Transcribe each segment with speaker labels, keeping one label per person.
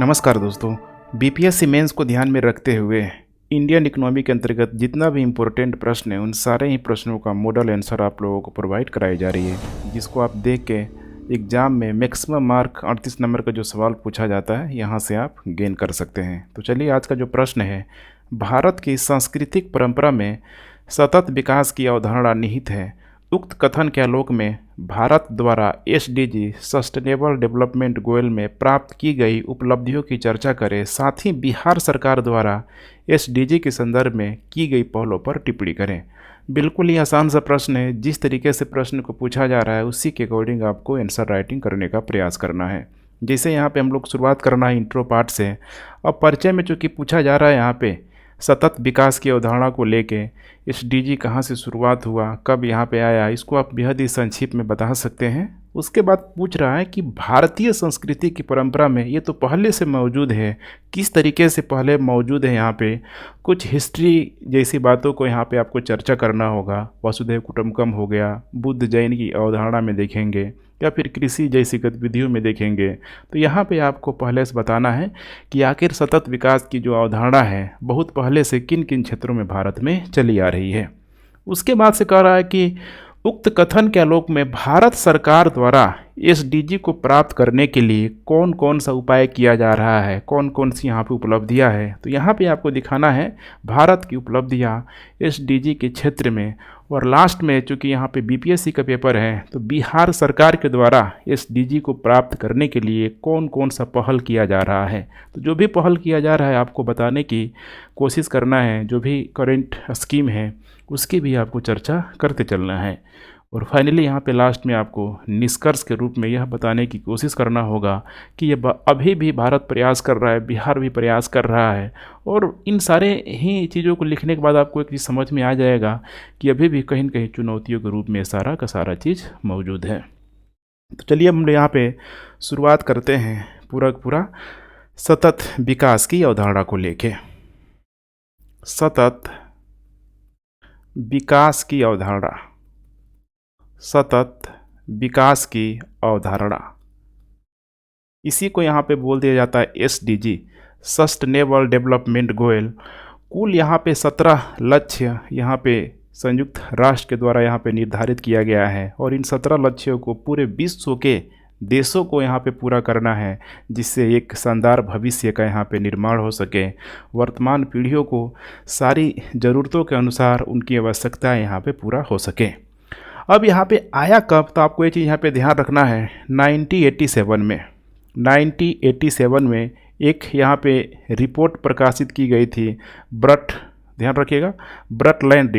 Speaker 1: नमस्कार दोस्तों। BPSC mains को ध्यान में रखते हुए इंडियन इकोनॉमी के अंतर्गत जितना भी इम्पोर्टेंट प्रश्न है उन सारे ही प्रश्नों का मॉडल आंसर आप लोगों को प्रोवाइड कराई जा रही है, जिसको आप देख के एग्ज़ाम में मैक्सिमम मार्क 38 नंबर का जो सवाल पूछा जाता है यहाँ से आप गेन कर सकते हैं। तो चलिए आज का जो प्रश्न है, भारत की सांस्कृतिक परंपरा में सतत विकास की अवधारणा निहित है। उक्त कथन के आलोक में भारत द्वारा एसडीजी सस्टेनेबल डेवलपमेंट गोल में प्राप्त की गई उपलब्धियों की चर्चा करें, साथ ही बिहार सरकार द्वारा एसडीजी के संदर्भ में की गई पहलों पर टिप्पणी करें। बिल्कुल ही आसान सा प्रश्न है। जिस तरीके से प्रश्न को पूछा जा रहा है उसी के अकॉर्डिंग आपको आंसर राइटिंग करने का प्रयास करना है। जैसे यहाँ पे हम लोग शुरुआत करना है इंट्रो पार्ट से। अब परिचय में चूँकि पूछा जा रहा है यहाँ पे सतत विकास की अवधारणा को लेके एसडीजी कहाँ से शुरुआत हुआ, कब यहाँ पे आया, इसको आप बेहद ही संक्षिप्त में बता सकते हैं। उसके बाद पूछ रहा है कि भारतीय संस्कृति की परंपरा में ये तो पहले से मौजूद है, किस तरीके से पहले मौजूद है। यहाँ पे कुछ हिस्ट्री जैसी बातों को यहाँ पे आपको चर्चा करना होगा। वसुधैव कुटुंबकम हो गया, बुद्ध जैन की अवधारणा में देखेंगे या फिर कृषि जैसी गतिविधियों में देखेंगे। तो यहाँ पे आपको पहले से बताना है कि आखिर सतत विकास की जो अवधारणा है बहुत पहले से किन किन क्षेत्रों में भारत में चली आ रही है। उसके बाद से कह रहा है कि उक्त कथन के आलोक में भारत सरकार द्वारा एसडीजी को प्राप्त करने के लिए कौन कौन सा उपाय किया जा रहा है, कौन कौन सी यहाँ पे उपलब्धियाँ हैं। तो यहाँ पे आपको दिखाना है भारत की उपलब्धियाँ एसडीजी के क्षेत्र में। और लास्ट में चूँकि यहाँ पे बीपीएससी का पेपर है तो बिहार सरकार के द्वारा एसडीजी को प्राप्त करने के लिए कौन कौन सा पहल किया जा रहा है। तो जो भी पहल किया जा रहा है आपको बताने की कोशिश करना है। जो भी करेंट स्कीम है उसकी भी आपको चर्चा करते चलना है। और फाइनली यहाँ पे लास्ट में आपको निष्कर्ष के रूप में यह बताने की कोशिश करना होगा कि ये अभी भी भारत प्रयास कर रहा है, बिहार भी प्रयास कर रहा है। और इन सारे ही चीज़ों को लिखने के बाद आपको एक चीज़ समझ में आ जाएगा कि अभी भी कहीं न कहीं चुनौतियों के रूप में सारा का सारा चीज़ मौजूद है। तो चलिए हम यहाँ पे शुरुआत करते हैं पूरा सतत विकास की अवधारणा को लेके। सतत विकास की अवधारणा, सतत विकास की अवधारणा, इसी को यहाँ पे बोल दिया जाता है एसडीजी सस्टेनेबल डेवलपमेंट गोल। कुल यहाँ पे 17 लक्ष्य यहाँ पे संयुक्त राष्ट्र के द्वारा यहाँ पे निर्धारित किया गया है और इन 17 लक्ष्यों को पूरे विश्व के देशों को यहाँ पे पूरा करना है, जिससे एक शानदार भविष्य का यहाँ पे निर्माण हो सके। वर्तमान पीढ़ियों को सारी ज़रूरतों के अनुसार उनकी आवश्यकताएँ यहाँ पे पूरा हो सके। अब यहाँ पे आया कब, तो आपको ये चीज़ यहाँ पे ध्यान रखना है। 1987 में एक यहाँ पे रिपोर्ट प्रकाशित की गई थी, ध्यान रखिएगा, ब्रटलैंड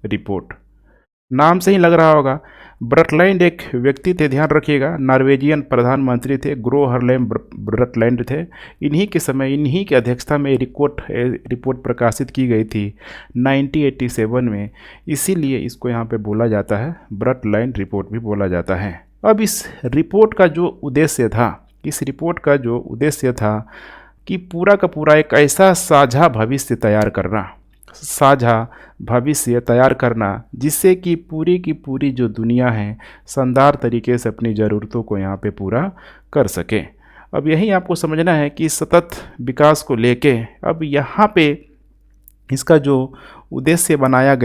Speaker 1: रिपोर्ट नाम से ही लग रहा होगा। ब्रटलैंड एक व्यक्ति थे, ध्यान रखिएगा, नॉर्वेजियन प्रधानमंत्री थे, ग्रो हरलेम ब्रटलैंड थे। इन्हीं के समय इन्हीं की अध्यक्षता में रिपोर्ट प्रकाशित की गई थी 1987 में। इसीलिए इसको यहाँ पे बोला जाता है ब्रटलैंड रिपोर्ट भी बोला जाता है। अब इस रिपोर्ट का जो उद्देश्य था, कि पूरा का पूरा एक ऐसा साझा भविष्य तैयार करना जिससे कि पूरी की पूरी जो दुनिया है शानदार तरीके से अपनी ज़रूरतों को यहाँ पे पूरा कर सके। अब यही आपको समझना है कि सतत विकास को लेके अब यहाँ पे इसका जो उद्देश्य बनाया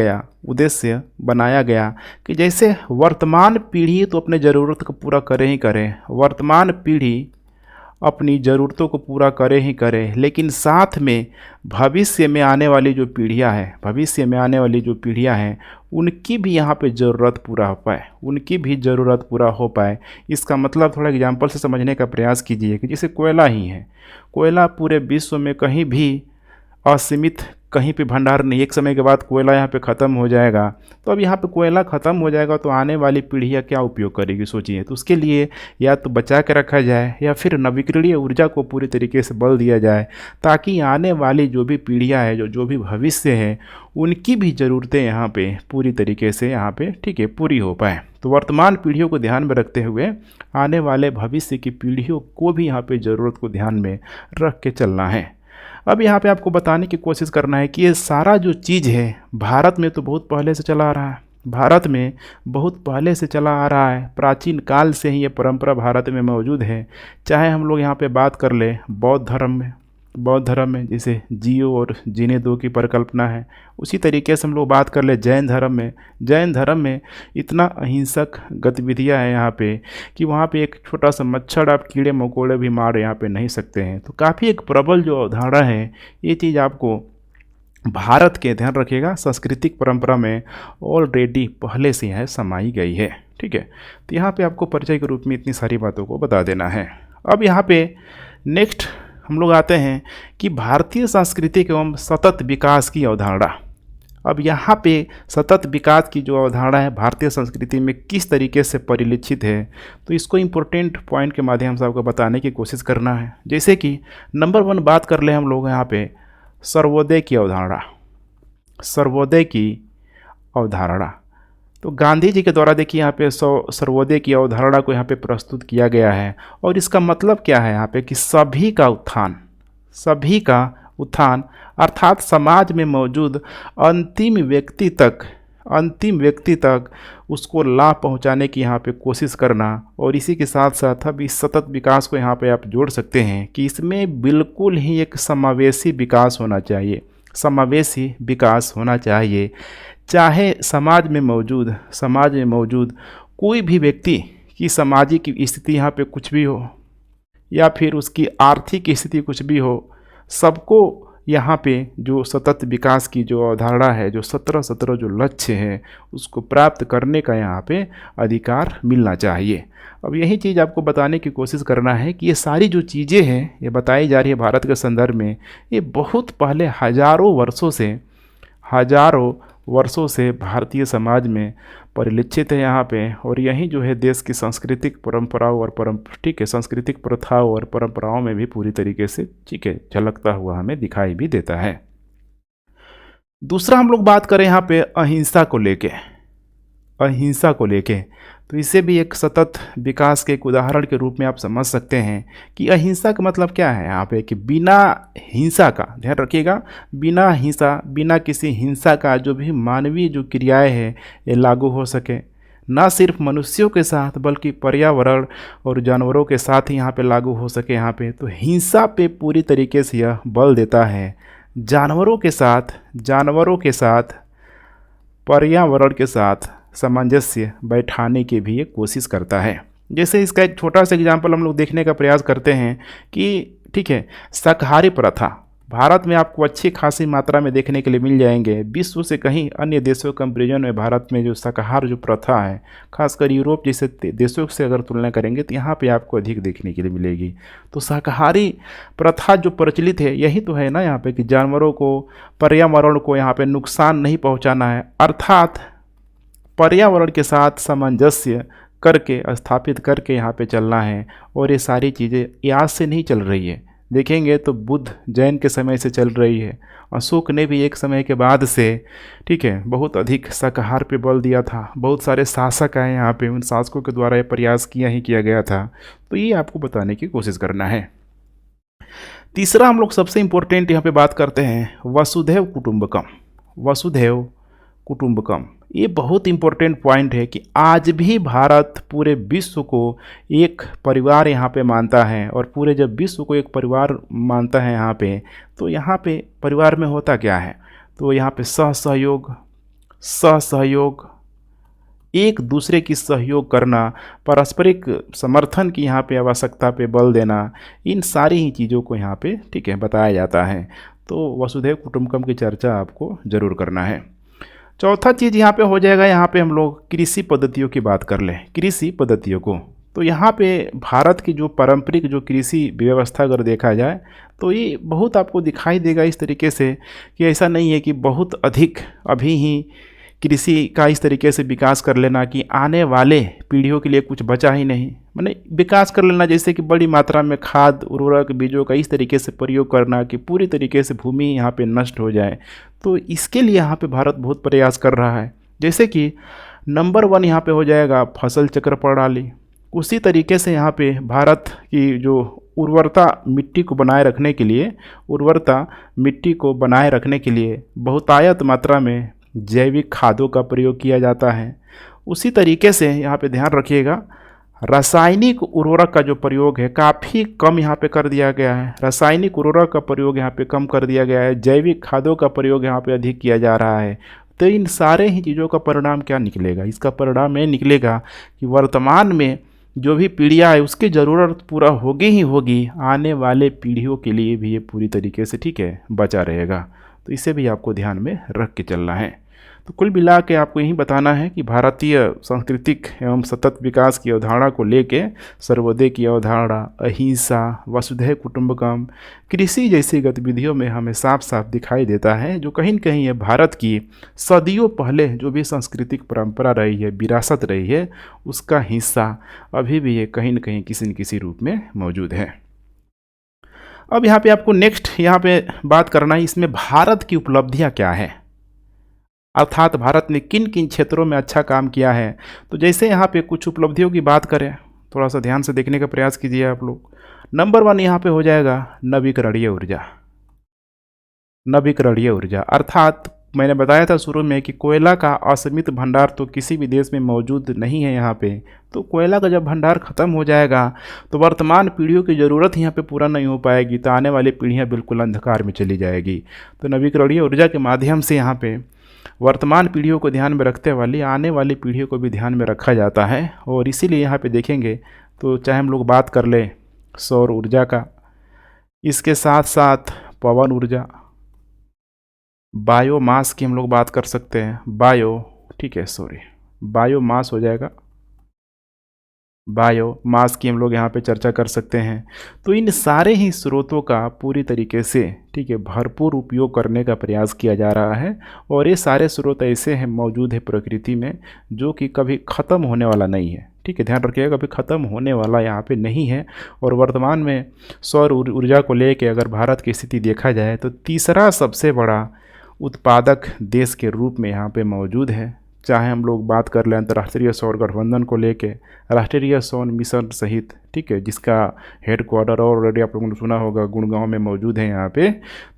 Speaker 1: गया कि जैसे वर्तमान पीढ़ी तो अपने ज़रूरत को पूरा वर्तमान पीढ़ी अपनी ज़रूरतों को पूरा करे, लेकिन साथ में भविष्य में आने वाली जो पीढ़ियां हैं उनकी भी यहाँ पे ज़रूरत पूरा हो पाए। इसका मतलब थोड़ा एग्जांपल से समझने का प्रयास कीजिए कि जैसे कोयला ही है, कोयला पूरे विश्व में कहीं भी असीमित कहीं पे भंडार नहीं। एक समय के बाद कोयला यहाँ पे ख़त्म हो जाएगा। तो अब यहाँ पे कोयला ख़त्म हो जाएगा तो आने वाली पीढ़ियाँ क्या उपयोग करेगी, सोचिए। तो उसके लिए या तो बचा के रखा जाए या फिर नवीकरणीय ऊर्जा को पूरी तरीके से बल दिया जाए, ताकि आने वाली जो भी पीढ़ियाँ हैं, जो भी भविष्य है, उनकी भी ज़रूरतें यहाँ पे पूरी तरीके से यहाँ पे पूरी हो पाए। तो वर्तमान पीढ़ियों को ध्यान में रखते हुए आने वाले भविष्य की पीढ़ियों को भी यहाँ पे ज़रूरत को ध्यान में रख के चलना है। अब यहाँ पे आपको बताने की कोशिश करना है कि ये सारा जो चीज़ है भारत में तो बहुत पहले से चला आ रहा है। भारत में बहुत पहले से चला आ रहा है, प्राचीन काल से ही ये परंपरा भारत में मौजूद है। चाहे हम लोग यहाँ पे बात कर ले बौद्ध धर्म में जैसे जियो और जीने दो की परिकल्पना है, उसी तरीके से हम लोग बात कर ले जैन धर्म में इतना अहिंसक गतिविधियां हैं यहाँ पे कि वहाँ पे एक छोटा सा मच्छर आप कीड़े मकोड़े भी मार यहाँ पे नहीं सकते हैं। तो काफ़ी एक प्रबल जो अवधारणा है, ये चीज़ आपको भारत के, ध्यान रखिएगा, सांस्कृतिक परंपरा में ऑलरेडी पहले से यह समाई गई है। ठीक है, तो यहाँ पे आपको परिचय के रूप में इतनी सारी बातों को बता देना है। अब यहाँ पे नेक्स्ट हम लोग आते हैं कि भारतीय सांस्कृतिक एवं सतत विकास की अवधारणा। अब यहाँ पे सतत विकास की जो अवधारणा है भारतीय संस्कृति में किस तरीके से परिलक्षित है, तो इसको इम्पोर्टेंट पॉइंट के माध्यम से आपको बताने की कोशिश करना है। जैसे कि नंबर 1 बात कर ले हम लोग यहाँ पे सर्वोदय की अवधारणा। तो गांधी जी के द्वारा देखिए यहाँ पे सर्वोदय की अवधारणा को यहाँ पे प्रस्तुत किया गया है। और इसका मतलब क्या है यहाँ पे कि सभी का उत्थान अर्थात समाज में मौजूद अंतिम व्यक्ति तक उसको लाभ पहुंचाने की यहाँ पे कोशिश करना। और इसी के साथ साथ अब इस सतत विकास को यहाँ पे आप जोड़ सकते हैं कि इसमें बिल्कुल ही एक समावेशी विकास होना चाहिए। चाहे समाज में मौजूद कोई भी व्यक्ति की सामाजिक स्थिति यहाँ पे कुछ भी हो या फिर उसकी आर्थिक स्थिति कुछ भी हो, सबको यहाँ पे जो सतत विकास की जो अवधारणा है, जो 17 जो लक्ष्य है, उसको प्राप्त करने का यहाँ पे अधिकार मिलना चाहिए। अब यही चीज़ आपको बताने की कोशिश करना है कि ये सारी जो चीज़ें हैं ये बताई जा रही है भारत के संदर्भ में, ये बहुत पहले हजारों वर्षों से भारतीय समाज में परिलक्षित है यहाँ पे। और यही जो है देश की सांस्कृतिक परंपराओं और सांस्कृतिक प्रथाओं और परंपराओं में भी पूरी तरीके से झलकता हुआ हमें दिखाई भी देता है। दूसरा हम लोग बात करें यहाँ पे अहिंसा को लेके, तो इसे भी एक सतत विकास के एक उदाहरण के रूप में आप समझ सकते हैं कि अहिंसा का मतलब क्या है यहाँ पे कि बिना हिंसा का, ध्यान रखिएगा, बिना किसी हिंसा का जो भी मानवीय जो क्रियाएं हैं ये लागू हो सके, ना सिर्फ मनुष्यों के साथ बल्कि पर्यावरण और जानवरों के साथ ही यहाँ पे लागू हो सके। यहाँ पे तो हिंसा पे पूरी तरीके से यह बल देता है। जानवरों के साथ पर्यावरण के साथ सामंजस्य बैठाने की भी ये कोशिश करता है। जैसे इसका एक छोटा सा एग्जाम्पल हम लोग देखने का प्रयास करते हैं कि ठीक है, शाकाहारी प्रथा भारत में आपको अच्छी खासी मात्रा में देखने के लिए मिल जाएंगे। विश्व से कहीं अन्य देशों के कंपेरिजन में भारत में जो शाकाहार जो प्रथा है, खासकर यूरोप जैसे देशों से अगर तुलना करेंगे तो यहाँ पे आपको अधिक देखने के लिए मिलेगी। तो शाकाहारी प्रथा जो प्रचलित है यही तो है ना यहाँ पे कि जानवरों को, पर्यावरण को यहाँ पे नुकसान नहीं पहुँचाना है, अर्थात पर्यावरण के साथ सामंजस्य करके स्थापित करके यहाँ पे चलना है। और ये सारी चीज़ें आज से नहीं चल रही है, देखेंगे तो बुद्ध जैन के समय से चल रही है। अशोक ने भी एक समय के बाद से बहुत अधिक शाकाहार पे बल दिया था। बहुत सारे शासक आए यहाँ पे, उन शासकों के द्वारा ये प्रयास किया गया था। तो ये आपको बताने की कोशिश करना है। तीसरा हम लोग सबसे इम्पोर्टेंट यहाँ पे बात करते हैं वसुधैव कुटुंबकम। ये बहुत इम्पोर्टेंट पॉइंट है कि आज भी भारत पूरे विश्व को एक परिवार यहाँ पे मानता है। और पूरे जब विश्व को एक परिवार मानता है यहाँ पे, तो यहाँ पे परिवार में होता क्या है, तो यहाँ पे सहसहयोग, एक दूसरे की सहयोग करना, पारस्परिक समर्थन की यहाँ पे आवश्यकता पे बल देना, इन सारी ही चीज़ों को यहाँ पे बताया जाता है। तो वसुधैव कुटुंबकम की चर्चा आपको ज़रूर करना है। चौथा चीज़ यहाँ पे हो जाएगा, यहाँ पे हम लोग कृषि पद्धतियों की बात कर लें। कृषि पद्धतियों को, तो यहाँ पे भारत की जो पारंपरिक जो कृषि व्यवस्था अगर देखा जाए तो ये बहुत आपको दिखाई देगा इस तरीके से कि ऐसा नहीं है कि बहुत अधिक अभी ही कृषि का इस तरीके से विकास कर लेना कि आने वाले पीढ़ियों के लिए कुछ बचा ही नहीं, माने विकास कर लेना जैसे कि बड़ी मात्रा में खाद उर्वरक बीजों का इस तरीके से प्रयोग करना कि पूरी तरीके से भूमि यहाँ पे नष्ट हो जाए। तो इसके लिए यहाँ पे भारत बहुत प्रयास कर रहा है। जैसे कि नंबर 1 यहाँ पे हो जाएगा फसल चक्र प्रणाली। उसी तरीके से यहाँ पे भारत की जो उर्वरता मिट्टी को बनाए रखने के लिए बहुतायत मात्रा में जैविक खादों का प्रयोग किया जाता है। उसी तरीके से यहाँ पे ध्यान रखिएगा, रासायनिक उर्वरक का जो प्रयोग है काफ़ी कम यहाँ पे कर दिया गया है। रासायनिक उर्वरक का प्रयोग यहाँ पे कम कर दिया गया है, जैविक खादों का प्रयोग यहाँ पे अधिक किया जा रहा है। तो इन सारे ही चीज़ों का परिणाम क्या निकलेगा? इसका परिणाम ये निकलेगा कि वर्तमान में जो भी पीढ़ियाँ है उसकी ज़रूरत पूरा होगी ही होगी, आने वाले पीढ़ियों के लिए भी ये पूरी तरीके से ठीक है बचा रहेगा। तो इसे भी आपको ध्यान में रख के चलना है। तो कुल मिला के आपको यही बताना है कि भारतीय सांस्कृतिक एवं सतत विकास की अवधारणा को लेके सर्वोदय की अवधारणा, अहिंसा, वसुधैव कुटुंबकम, कृषि जैसी गतिविधियों में हमें साफ साफ दिखाई देता है, जो कहीं न कहीं ये भारत की सदियों पहले जो भी सांस्कृतिक परंपरा रही है, विरासत रही है, उसका हिस्सा अभी भी ये कहीं न कहीं किसी न किसी रूप में मौजूद है। अब यहाँ पे आपको नेक्स्ट यहाँ पे बात करना है, इसमें भारत की उपलब्धियाँ क्या है, अर्थात भारत ने किन किन क्षेत्रों में अच्छा काम किया है। तो जैसे यहाँ पे कुछ उपलब्धियों की बात करें, थोड़ा सा ध्यान से देखने का प्रयास कीजिए आप लोग। नंबर 1 यहाँ पे हो जाएगा नवीकरणीय ऊर्जा। नवीकरणीय ऊर्जा अर्थात मैंने बताया था शुरू में कि कोयला का असीमित भंडार तो किसी भी देश में मौजूद नहीं है यहाँ पे। तो कोयला का जब भंडार ख़त्म हो जाएगा तो वर्तमान पीढ़ियों की ज़रूरत यहाँ पे पूरा नहीं हो पाएगी, तो आने वाली पीढ़ियाँ बिल्कुल अंधकार में चली जाएगी। तो नवीकरणीय ऊर्जा के माध्यम से यहाँ पे वर्तमान पीढ़ियों को ध्यान में रखते वाली आने वाली पीढ़ियों को भी ध्यान में रखा जाता है। और इसीलिए यहाँ पे देखेंगे तो चाहे हम लोग बात कर लें सौर ऊर्जा का, इसके साथ साथ पवन ऊर्जा, बायोमास की हम लोग बात कर सकते हैं, बायोमास हो जाएगा, बायोमास की हम लोग यहाँ पे चर्चा कर सकते हैं। तो इन सारे ही स्रोतों का पूरी तरीके से ठीक है भरपूर उपयोग करने का प्रयास किया जा रहा है। और ये सारे स्रोत ऐसे हैं मौजूद है प्रकृति में जो कि कभी ख़त्म होने वाला नहीं है। ठीक है, ध्यान रखिएगा, कभी ख़त्म होने वाला यहाँ पे नहीं है। और वर्तमान में सौर ऊर्जा को लेके अगर भारत की स्थिति देखा जाए तो तीसरा सबसे बड़ा उत्पादक देश के रूप में यहाँ पे मौजूद है। चाहे हम लोग बात कर लें अंतर्राष्ट्रीय सौर गठबंधन को लेके, राष्ट्रीय सौर मिशन सहित, ठीक है, जिसका हेडक्वार्टर ऑलरेडी आप लोगों ने सुना होगा गुड़गांव में मौजूद है यहाँ पे।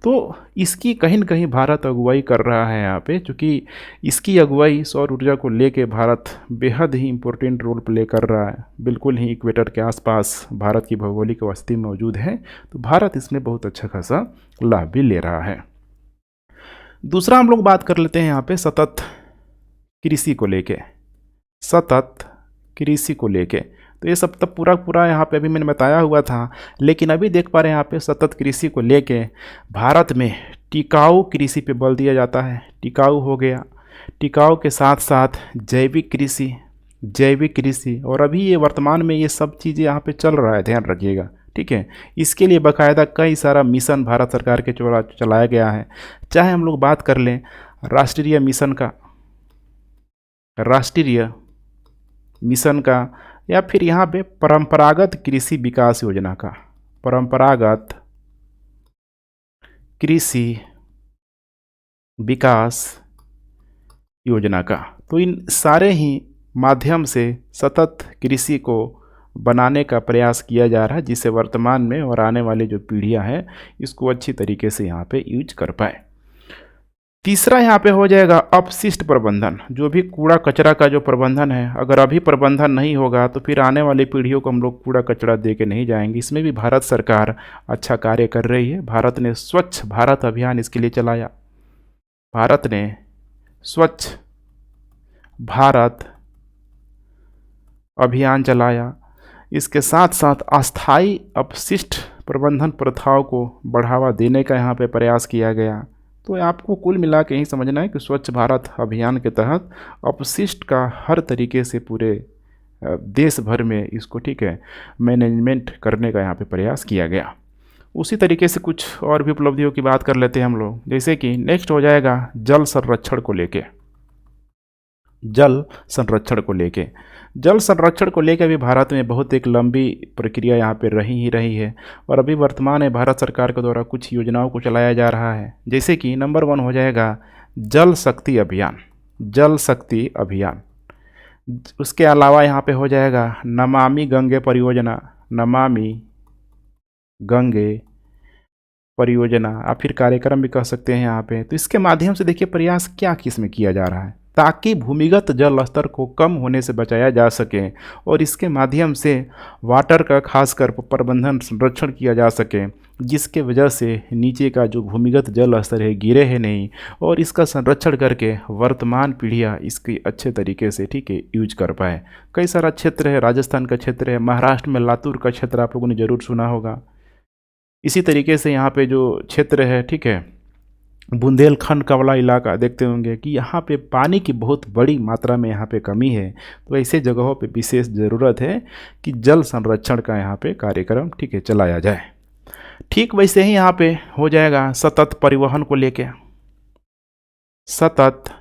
Speaker 1: तो इसकी कहीं न कहीं भारत अगुवाई कर रहा है यहाँ पे, क्योंकि इसकी अगुवाई सौर ऊर्जा को लेके भारत बेहद ही इम्पोर्टेंट रोल प्ले कर रहा है। बिल्कुल ही इक्वेटर के आसपास भारत की भौगोलिक स्थिति मौजूद है, तो भारत इसमें बहुत अच्छा खासा लाभ भी ले रहा है। दूसरा हम लोग बात कर लेते हैं यहाँ पे सतत कृषि को लेके, सतत कृषि को लेके। तो ये सब तब पूरा यहाँ पे अभी मैंने बताया हुआ था, लेकिन अभी देख पा रहे हैं यहाँ पे सतत कृषि को लेके भारत में टिकाऊ कृषि पे बल दिया जाता है। टिकाऊ हो गया, टिकाऊ के साथ साथ जैविक कृषि, और अभी ये वर्तमान में ये सब चीज़ें यहाँ पे चल रहा है, ध्यान रखिएगा। ठीक है, इसके लिए बाकायदा कई सारा मिशन भारत सरकार के चलाया गया है। चाहे हम लोग बात कर लें राष्ट्रीय मिशन का या फिर यहाँ पे परंपरागत कृषि विकास योजना का, परंपरागत कृषि विकास योजना का। तो इन सारे ही माध्यम से सतत कृषि को बनाने का प्रयास किया जा रहा है, जिससे वर्तमान में और आने वाली जो पीढ़ियां हैं इसको अच्छी तरीके से यहाँ पे यूज कर पाए। तीसरा यहाँ पे हो जाएगा अपशिष्ट प्रबंधन। जो भी कूड़ा कचरा का जो प्रबंधन है, अगर अभी प्रबंधन नहीं होगा तो फिर आने वाली पीढ़ियों को हम लोग कूड़ा कचरा दे के नहीं जाएंगे। इसमें भी भारत सरकार अच्छा कार्य कर रही है। भारत ने स्वच्छ भारत अभियान इसके लिए चलाया, भारत ने स्वच्छ भारत अभियान चलाया। इसके साथ साथ अस्थायी अपशिष्ट प्रबंधन प्रथाओं को बढ़ावा देने का यहाँ पे प्रयास किया गया। तो आपको कुल मिला के यही समझना है कि स्वच्छ भारत अभियान के तहत अपशिष्ट का हर तरीके से पूरे देश भर में इसको ठीक है मैनेजमेंट करने का यहाँ पे प्रयास किया गया। उसी तरीके से कुछ और भी उपलब्धियों की बात कर लेते हैं हम लोग। जैसे कि नेक्स्ट हो जाएगा जल संरक्षण को लेके, जल संरक्षण को लेकर भी भारत में बहुत एक लंबी प्रक्रिया यहाँ पे रही है। और अभी वर्तमान में भारत सरकार के द्वारा कुछ योजनाओं को चलाया जा रहा है। जैसे कि नंबर 1 हो जाएगा जल शक्ति अभियान। उसके अलावा यहाँ पे हो जाएगा नमामि गंगे परियोजना या फिर कार्यक्रम भी कह सकते हैं यहाँ पे। तो इसके माध्यम से देखिए प्रयास क्या किस में किया जा रहा है, ताकि भूमिगत जल स्तर को कम होने से बचाया जा सके और इसके माध्यम से वाटर का खासकर प्रबंधन संरक्षण किया जा सके, जिसके वजह से नीचे का जो भूमिगत जल स्तर है गिरे है नहीं, और इसका संरक्षण करके वर्तमान पीढ़ियाँ इसकी अच्छे तरीके से ठीक है यूज कर पाए। कई सारा क्षेत्र है, राजस्थान का क्षेत्र है, महाराष्ट्र में लातूर का क्षेत्र आप लोगों ने ज़रूर सुना होगा। इसी तरीके से यहाँ पे जो क्षेत्र है ठीक है बुंदेलखंड का वाला इलाका देखते होंगे कि यहाँ पे पानी की बहुत बड़ी मात्रा में यहाँ पे कमी है। तो ऐसे जगहों पे विशेष ज़रूरत है कि जल संरक्षण का यहाँ पे कार्यक्रम ठीक है चलाया जाए। ठीक वैसे ही यहाँ पे हो जाएगा सतत परिवहन को लेके। सतत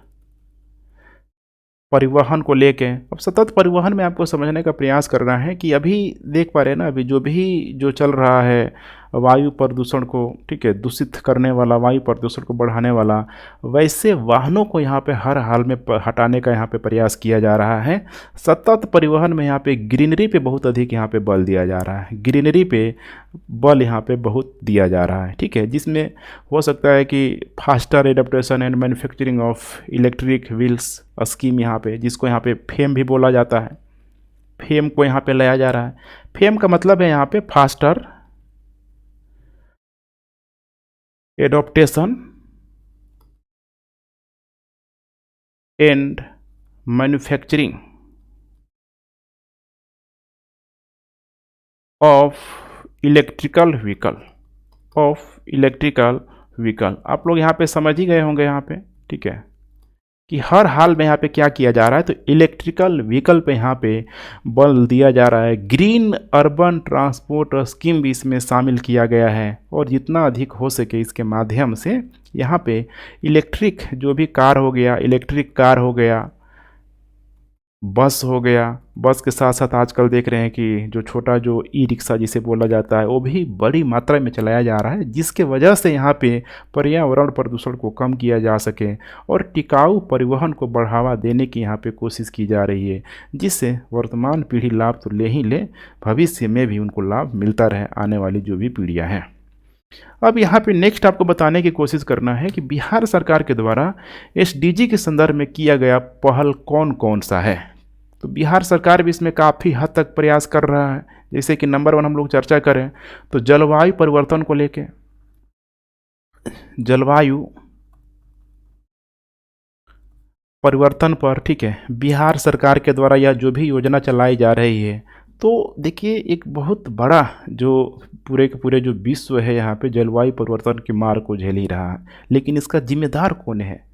Speaker 1: परिवहन को लेके अब सतत परिवहन में आपको समझने का प्रयास करना है कि अभी देख पा रहे हैं ना, अभी जो चल रहा है वायु प्रदूषण को ठीक है दूषित करने वाला, वायु प्रदूषण को बढ़ाने वाला, वैसे वाहनों को यहाँ पे हर हाल में हटाने का यहाँ पे प्रयास किया जा रहा है। सतत परिवहन में यहाँ पे ग्रीनरी पे बहुत अधिक यहाँ पे बल दिया जा रहा है, ग्रीनरी पे बल यहाँ पे बहुत दिया जा रहा है ठीक है, जिसमें हो सकता है कि faster adaptation and manufacturing of electric wheels scheme यहाँ पे, जिसको यहाँ पे फेम भी बोला जाता है, फेम को यहाँ पे लाया जा रहा है। फेम का मतलब है यहाँ पे faster adaptation and manufacturing of electrical vehicle. आप लोग यहाँ पे समझ ही गए होंगे यहाँ पे ठीक है कि हर हाल में यहाँ पे क्या किया जा रहा है, तो इलेक्ट्रिकल व्हीकल पे यहाँ पे बल दिया जा रहा है। ग्रीन अर्बन ट्रांसपोर्ट स्कीम भी इसमें शामिल किया गया है, और जितना अधिक हो सके इसके माध्यम से यहाँ पे इलेक्ट्रिक जो भी कार हो गया, इलेक्ट्रिक कार हो गया, बस हो गया, बस के साथ साथ आजकल देख रहे हैं कि जो छोटा जो ई रिक्शा जिसे बोला जाता है वो भी बड़ी मात्रा में चलाया जा रहा है, जिसके वजह से यहाँ पे पर्यावरण प्रदूषण को कम किया जा सके और टिकाऊ परिवहन को बढ़ावा देने की यहाँ पे कोशिश की जा रही है, जिससे वर्तमान पीढ़ी लाभ तो ले ही ले, भविष्य में भी उनको लाभ मिलता रहे आने वाली जो भी पीढ़ियाँ हैं। अब यहाँ पे नेक्स्ट आपको बताने की कोशिश करना है कि बिहार सरकार के द्वारा एसडीजी के संदर्भ में किया गया पहल कौन कौन सा है। तो बिहार सरकार भी इसमें काफ़ी हद तक प्रयास कर रहा है। जैसे कि नंबर 1 हम लोग चर्चा करें तो जलवायु परिवर्तन को लेके, जलवायु परिवर्तन पर ठीक है बिहार सरकार के द्वारा यह जो भी योजना चलाई जा रही है, तो देखिए एक बहुत बड़ा जो पूरे के पूरे जो विश्व है यहाँ पे जलवायु परिवर्तन की मार को झेल ही रहा है, लेकिन इसका जिम्मेदार कौन है?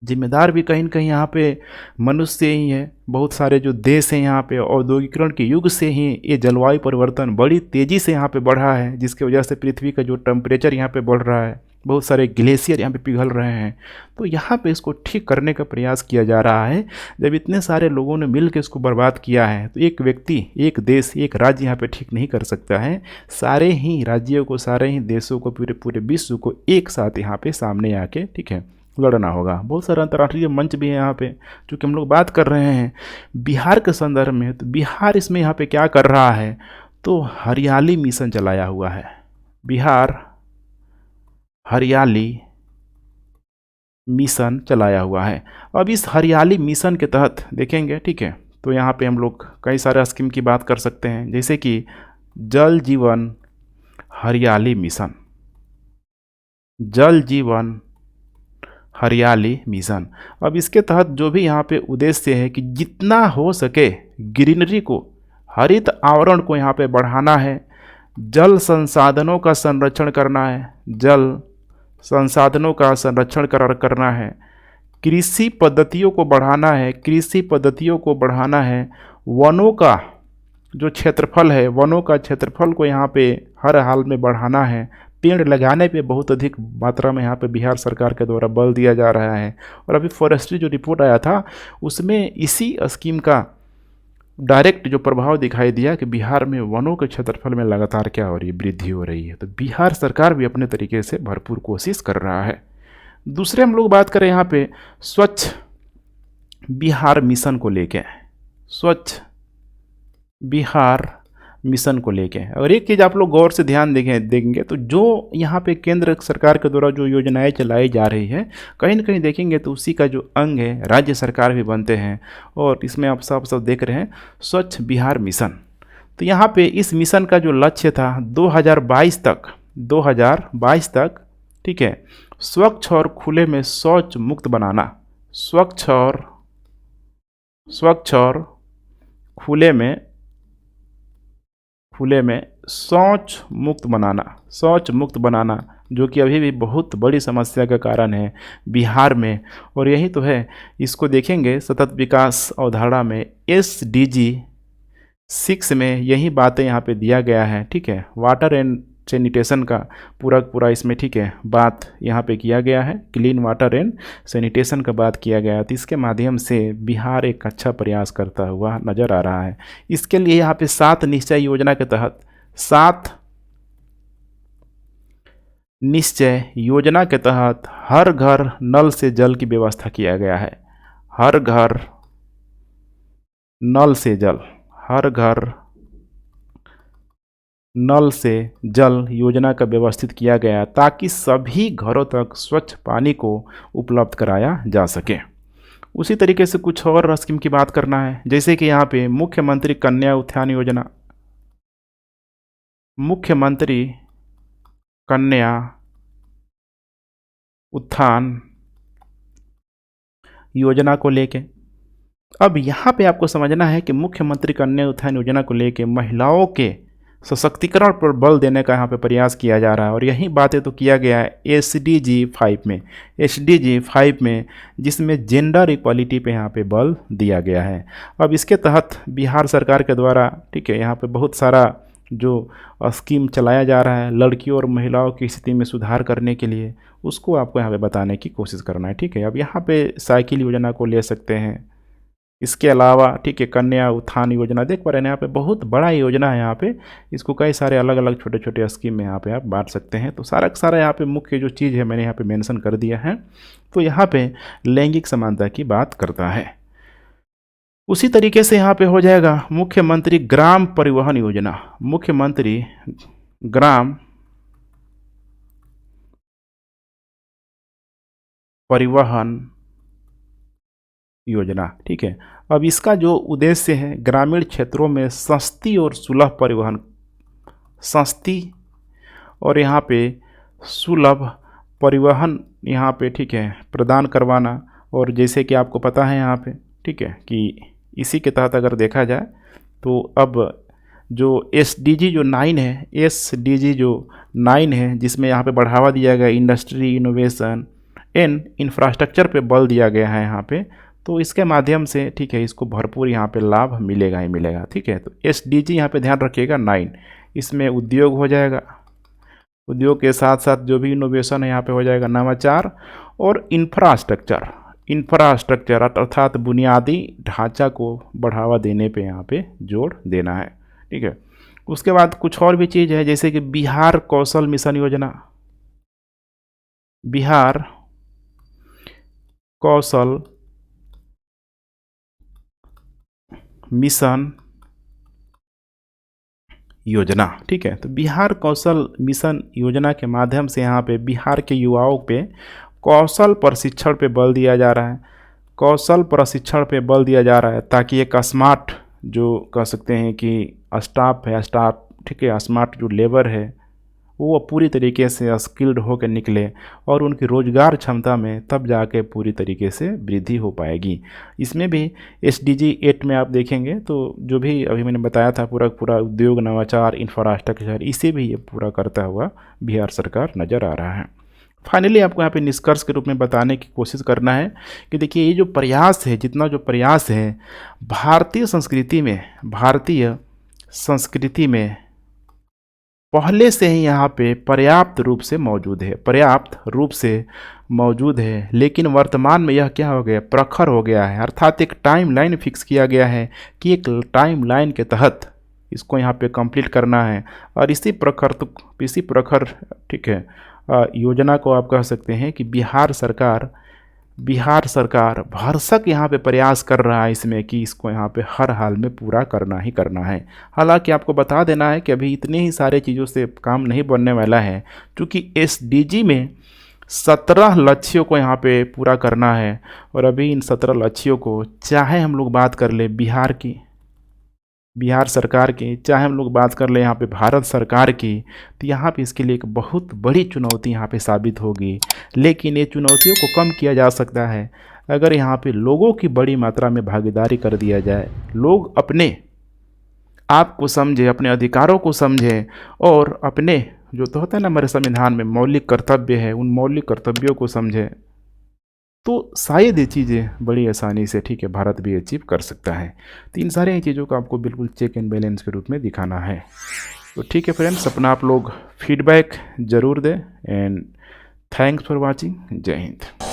Speaker 1: जिम्मेदार भी कहीं न कहीं यहाँ पे मनुष्य ही है। बहुत सारे जो देश हैं यहाँ पे औद्योगिकरण के युग से ही ये जलवायु परिवर्तन बड़ी तेज़ी से यहाँ पे बढ़ा है, जिसकी वजह से पृथ्वी का जो टेम्परेचर यहाँ पे बढ़ रहा है, बहुत सारे ग्लेशियर यहाँ पे पिघल रहे हैं। तो यहाँ पे इसको ठीक करने का प्रयास किया जा रहा है। जब इतने सारे लोगों ने मिल के इसको बर्बाद किया है, तो एक व्यक्ति, एक देश, एक राज्य यहाँ पे ठीक नहीं कर सकता है। सारे ही राज्यों को, सारे ही देशों को, पूरे पूरे विश्व को एक साथ यहाँ पे सामने आके ठीक है लड़ना होगा। बहुत सारा अंतर्राष्ट्रीय मंच भी है यहाँ पे, चूँकि हम लोग बात कर रहे हैं बिहार के संदर्भ में, तो बिहार इसमें यहाँ पे क्या कर रहा है, तो हरियाली मिशन चलाया हुआ है। बिहार हरियाली मिशन चलाया हुआ है। अब इस हरियाली मिशन के तहत देखेंगे ठीक है, तो यहाँ पे हम लोग कई सारे स्कीम की बात कर सकते हैं, जैसे कि जल जीवन हरियाली मिशन, जल जीवन हरियाली मिशन। अब इसके तहत जो भी यहाँ पे उद्देश्य है कि जितना हो सके ग्रीनरी को, हरित आवरण को यहाँ पे बढ़ाना है, जल संसाधनों का संरक्षण करना है, जल संसाधनों का संरक्षण करना है, कृषि पद्धतियों को बढ़ाना है, कृषि पद्धतियों को बढ़ाना है, वनों का जो क्षेत्रफल है, वनों का क्षेत्रफल को यहाँ पे हर हाल में बढ़ाना है, पेड़ लगाने पे बहुत अधिक मात्रा में यहाँ पे बिहार सरकार के द्वारा बल दिया जा रहा है। और अभी फॉरेस्ट्री जो रिपोर्ट आया था उसमें इसी स्कीम का डायरेक्ट जो प्रभाव दिखाई दिया कि बिहार में वनों के क्षेत्रफल में लगातार क्या हो रही है, वृद्धि हो रही है। तो बिहार सरकार भी अपने तरीके से भरपूर कोशिश कर रहा है। दूसरे हम लोग बात करें यहाँ पे स्वच्छ बिहार मिशन को लेके, स्वच्छ बिहार मिशन को लेके। और एक चीज़ आप लोग गौर से ध्यान देखेंगे तो जो यहाँ पे केंद्र सरकार के द्वारा जो योजनाएं चलाई जा रही है, कहीं ना कहीं देखेंगे तो उसी का जो अंग है राज्य सरकार भी बनते हैं। और इसमें आप सब देख रहे हैं स्वच्छ बिहार मिशन। तो यहाँ पे इस मिशन का जो लक्ष्य था 2022 तक, ठीक है, स्वच्छ और खुले में शौच मुक्त बनाना, स्वच्छ और खुले में शौच मुक्त बनाना, जो कि अभी भी बहुत बड़ी समस्या का कारण है बिहार में। और यही तो है, इसको देखेंगे सतत विकास अवधारणा में SDG 6 में यही बातें यहाँ पे दिया गया है, ठीक है। वाटर एंड सैनिटेशन का पूरा इसमें, ठीक है, बात यहाँ पे किया गया है, क्लीन वाटर एंड सैनिटेशन का बात किया गया है। तो इसके माध्यम से बिहार एक अच्छा प्रयास करता हुआ नज़र आ रहा है। इसके लिए यहाँ पे 7 निश्चय योजना के तहत 7 निश्चय योजना के तहत हर घर नल से जल की व्यवस्था किया गया है। हर घर नल से जल, हर घर नल से जल योजना का व्यवस्थित किया गया ताकि सभी घरों तक स्वच्छ पानी को उपलब्ध कराया जा सके। उसी तरीके से कुछ और स्कीम की बात करना है, जैसे कि यहाँ पे मुख्यमंत्री कन्या उत्थान योजना, मुख्यमंत्री कन्या उत्थान योजना को लेके। अब यहाँ पे आपको समझना है कि मुख्यमंत्री कन्या उत्थान योजना को लेके महिलाओं के सशक्तिकरण पर बल देने का यहाँ पे प्रयास किया जा रहा है। और यही बातें तो किया गया है SDG 5 में, जिसमें जेंडर इक्वालिटी पे यहाँ पे बल दिया गया है। अब इसके तहत बिहार सरकार के द्वारा, ठीक है, यहाँ पे बहुत सारा जो स्कीम चलाया जा रहा है लड़कियों और महिलाओं की स्थिति में सुधार करने के लिए, उसको आपको यहाँ पे बताने की कोशिश करना है, ठीक है। अब यहाँ पे साइकिल योजना को ले सकते हैं। इसके अलावा, ठीक है, कन्या उत्थान योजना देख पा रहे हैं यहाँ पे, बहुत बड़ा योजना है यहाँ पे। इसको कई सारे अलग अलग छोटे छोटे स्कीम में यहाँ पे आप बांट सकते हैं। तो सारा सारा यहाँ पे मुख्य जो चीज़ है मैंने यहाँ पे मेंशन कर दिया है। तो यहाँ पे लैंगिक समानता की बात करता है। उसी तरीके से यहाँ पे हो जाएगा मुख्यमंत्री ग्राम परिवहन योजना, मुख्यमंत्री ग्राम परिवहन योजना, ठीक है। अब इसका जो उद्देश्य है ग्रामीण क्षेत्रों में सस्ती और सुलभ परिवहन, सस्ती और यहाँ पे सुलभ परिवहन यहाँ पे, ठीक है, प्रदान करवाना। और जैसे कि आपको पता है यहाँ पे, ठीक है, कि इसी के तहत अगर देखा जाए तो अब जो SDG जो 9 है, SDG जो 9 है, जिसमें यहाँ पे बढ़ावा दिया गया इंडस्ट्री इनोवेशन एंड इंफ्रास्ट्रक्चर पे बल दिया गया है यहाँ पे। तो इसके माध्यम से, ठीक है, इसको भरपूर यहाँ पे लाभ मिलेगा ही मिलेगा, ठीक है। तो SDG यहाँ पे ध्यान रखिएगा 9, इसमें उद्योग हो जाएगा, उद्योग के साथ साथ जो भी इनोवेशन है यहाँ पे हो जाएगा नवाचार, और इंफ्रास्ट्रक्चर अर्थात बुनियादी ढांचा को बढ़ावा देने पे यहाँ पे जोर देना है, ठीक है। उसके बाद कुछ और भी चीज़ है, जैसे कि बिहार कौशल मिशन योजना, बिहार कौशल मिशन योजना, ठीक है। तो बिहार कौशल मिशन योजना के माध्यम से यहाँ पे बिहार के युवाओं पे कौशल प्रशिक्षण पे बल दिया जा रहा है, कौशल प्रशिक्षण पे बल दिया जा रहा है ताकि एक स्मार्ट, जो कह सकते हैं कि स्टाफ है, ठीक है, स्मार्ट जो लेबर है वो पूरी तरीके से स्किल्ड होकर निकले और उनकी रोजगार क्षमता में तब जाके पूरी तरीके से वृद्धि हो पाएगी। इसमें भी SDG 8 में आप देखेंगे तो जो भी अभी मैंने बताया था पूरा उद्योग नवाचार इंफ्रास्ट्रक्चर, इसे भी ये पूरा करता हुआ बिहार सरकार नज़र आ रहा है। फाइनली आपको यहाँ पे निष्कर्ष के रूप में बताने की कोशिश करना है कि देखिए ये जो प्रयास है, जितना जो प्रयास है भारतीय संस्कृति में पहले से ही यहाँ पे पर्याप्त रूप से मौजूद है, लेकिन वर्तमान में यह क्या हो गया, प्रखर हो गया है। अर्थात एक टाइम लाइन फिक्स किया गया है कि एक टाइम लाइन के तहत इसको यहाँ पे कंप्लीट करना है। और इसी प्रखर, ठीक है, योजना को आप कह सकते हैं कि बिहार सरकार बिहार सरकार भरसक यहाँ पे प्रयास कर रहा है इसमें कि इसको यहाँ पे हर हाल में पूरा करना ही करना है। हालांकि आपको बता देना है कि अभी इतनी ही सारे चीज़ों से काम नहीं बनने वाला है, क्योंकि एसडीजी में 17 लक्ष्यों को यहाँ पे पूरा करना है। और अभी इन 17 लक्ष्यों को चाहे हम लोग बात कर ले बिहार सरकार की, चाहे हम लोग बात कर ले यहाँ पे भारत सरकार की, तो यहाँ पे इसके लिए एक बहुत बड़ी चुनौती यहाँ पे साबित होगी। लेकिन ये चुनौतियों को कम किया जा सकता है अगर यहाँ पे लोगों की बड़ी मात्रा में भागीदारी कर दिया जाए। लोग अपने आप को समझे, अपने अधिकारों को समझे और अपने जो तो होता है ना हमारे संविधान में मौलिक कर्तव्य है, उन मौलिक कर्तव्यों को समझे, तो शायद ये चीज़ें बड़ी आसानी से ठीक है भारत भी अचीव कर सकता है। तो इन सारी चीज़ों को आपको बिल्कुल चेक एंड बैलेंस के रूप में दिखाना है। तो ठीक है फ्रेंड्स, अपना आप लोग फीडबैक ज़रूर दें एंड थैंक्स फॉर वॉचिंग। जय हिंद।